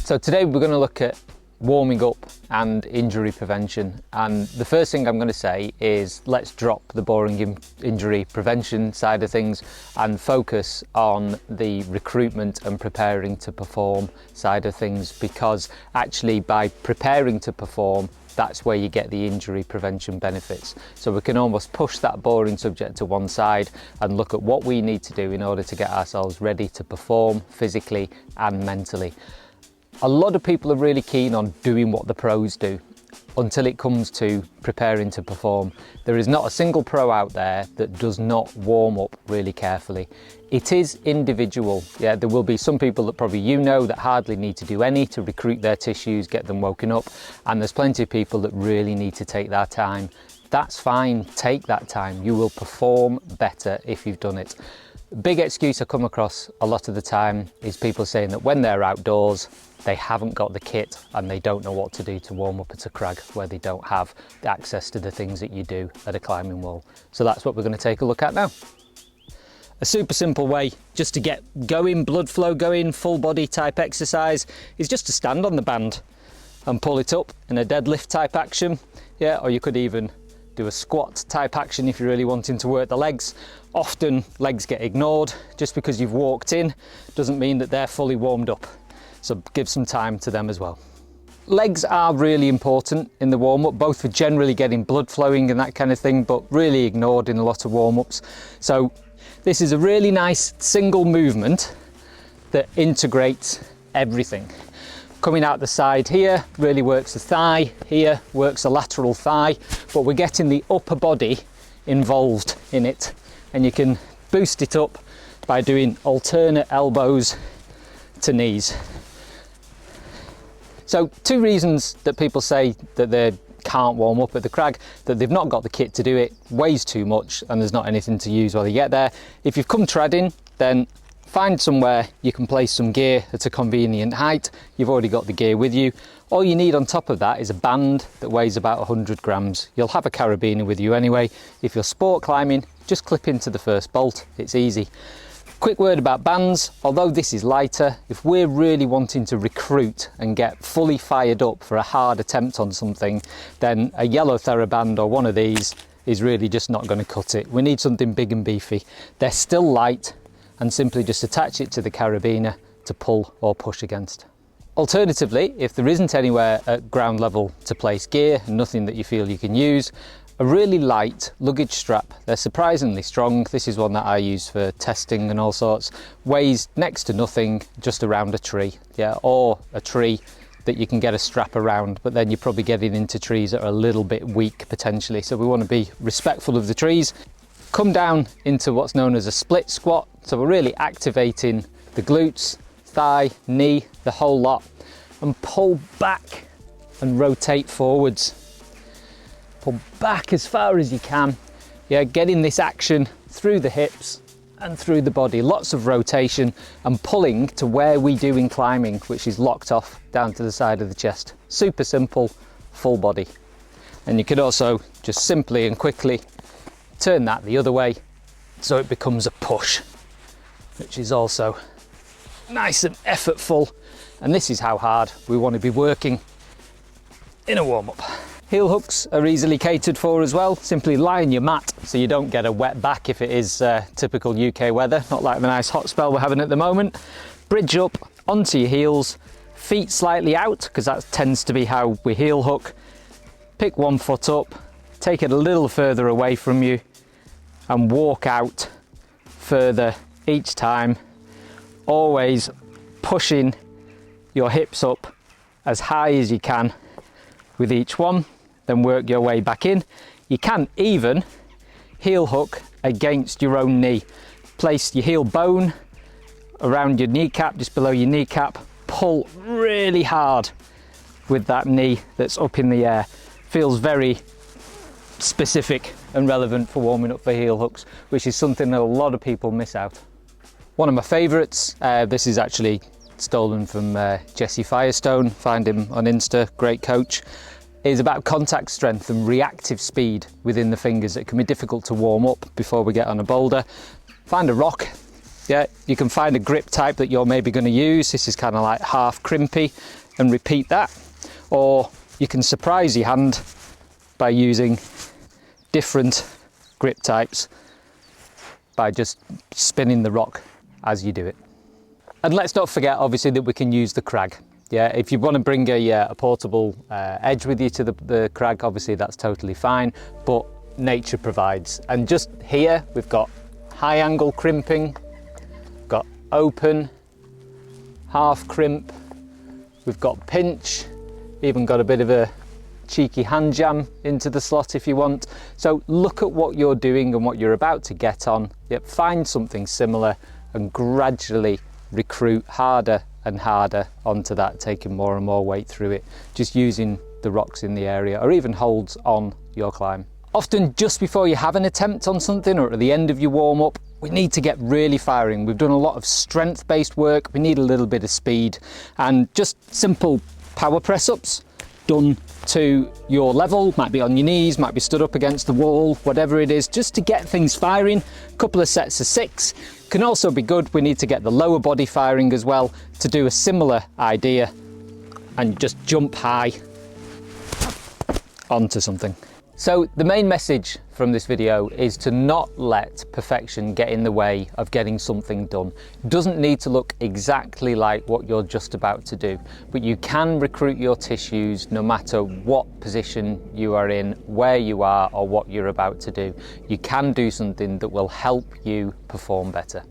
So today we're going to look at warming up and injury prevention, and the first thing I'm going to say is let's drop the boring injury prevention side of things and focus on the recruitment and preparing to perform side of things, because actually by preparing to perform, that's where you get the injury prevention benefits. So we can almost push that boring subject to one side and look at what we need to do in order to get ourselves ready to perform physically and mentally. A lot of people are really keen on doing what the pros do until it comes to preparing to perform. There is not a single pro out there that does not warm up really carefully. It is individual. Yeah, there will be some people that probably that hardly need to do any to recruit their tissues, get them woken up, and there's plenty of people that really need to take their time. That's fine, take that time. You will perform better if you've done it. Big excuse I come across a lot of the time is people saying that when they're outdoors, they haven't got the kit and they don't know what to do to warm up at a crag where they don't have the access to the things that you do at a climbing wall. So that's what we're going to take a look at now. A super simple way just to get going, blood flow going, full body type exercise is just to stand on the band and pull it up in a deadlift type action. Yeah, or you could even do a squat type action if you're really wanting to work the legs. Often legs get ignored. Just because you've walked in doesn't mean that they're fully warmed up. So give some time to them as well. Legs are really important in the warm-up, both for generally getting blood flowing and that kind of thing, but really ignored in a lot of warm-ups. So this is a really nice single movement that integrates everything. Coming out the side here really works the thigh, here works the lateral thigh, but we're getting the upper body involved in it, and you can boost it up by doing alternate elbows to knees. So two reasons that people say that they can't warm up at the crag: that they've not got the kit to do it, weighs too much, and there's not anything to use while they get there. If you've come treading, then find somewhere you can place some gear at a convenient height. You've already got the gear with you. All you need on top of that is a band that weighs about 100 grams. You'll have a carabiner with you anyway. If you're sport climbing, just clip into the first bolt. It's easy. Quick word about bands. Although this is lighter, if we're really wanting to recruit and get fully fired up for a hard attempt on something, then a yellow TheraBand or one of these is really just not going to cut it. We need something big and beefy. They're still light, and simply just attach it to the carabiner to pull or push against. Alternatively, if there isn't anywhere at ground level to place gear, nothing that you feel you can use, a really light luggage strap. They're surprisingly strong. This is one that I use for testing and all sorts. Weighs next to nothing, just around a tree, yeah, or a tree that you can get a strap around, but then you're probably getting into trees that are a little bit weak potentially. So we want to be respectful of the trees. Come down into what's known as a split squat. So we're really activating the glutes, thigh, knee, the whole lot, and pull back and rotate forwards. Pull back as far as you can. Yeah, getting this action through the hips and through the body. Lots of rotation and pulling to where we do in climbing, which is locked off down to the side of the chest. Super simple, full body. And you could also just simply and quickly turn that the other way so it becomes a push, which is also nice and effortful. And this is how hard we want to be working in a warm-up. Heel hooks are easily catered for as well. Simply lie on your mat so you don't get a wet back if it is typical UK weather, not like the nice hot spell we're having at the moment. Bridge up onto your heels, feet slightly out, because that tends to be how we heel hook. Pick one foot up, take it a little further away from you, and walk out further each time, always pushing your hips up as high as you can with each one, then work your way back in. You can even heel hook against your own knee. Place your heel bone around your kneecap, just below your kneecap, pull really hard with that knee that's up in the air. Feels very specific and relevant for warming up for heel hooks, which is something that a lot of people miss out. One of my favourites, this is actually stolen from Jesse Firestone, find him on Insta, great coach, is about contact strength and reactive speed within the fingers. It can be difficult to warm up before we get on a boulder. Find a rock, Yeah, you can find a grip type that you're maybe going to use. This is kind of like half crimpy, and repeat that. Or you can surprise your hand by using different grip types by just spinning the rock as you do it. And let's not forget, obviously, that we can use the Crag. Yeah, if you want to bring a portable edge with you to the Crag, obviously that's totally fine, but nature provides. And just here we've got high angle crimping, got open, half crimp, we've got pinch, even got a bit of a cheeky hand jam into the slot if you want. So look at what you're doing and what you're about to get on. Yep, find something similar and gradually recruit harder and harder onto that, taking more and more weight through it, just using the rocks in the area or even holds on your climb. Often just before you have an attempt on something or at the end of your warm-up, we need to get really firing. We've done a lot of strength-based work, we need a little bit of speed, and just simple power press-ups done to your level, might be on your knees, might be stood up against the wall, whatever it is, just to get things firing. A couple of sets of 6 can also be good. We need to get the lower body firing as well to do a similar idea and just jump high onto something. So the main message from this video is to not let perfection get in the way of getting something done. It doesn't need to look exactly like what you're just about to do, but you can recruit your tissues no matter what position you are in, where you are, or what you're about to do. You can do something that will help you perform better.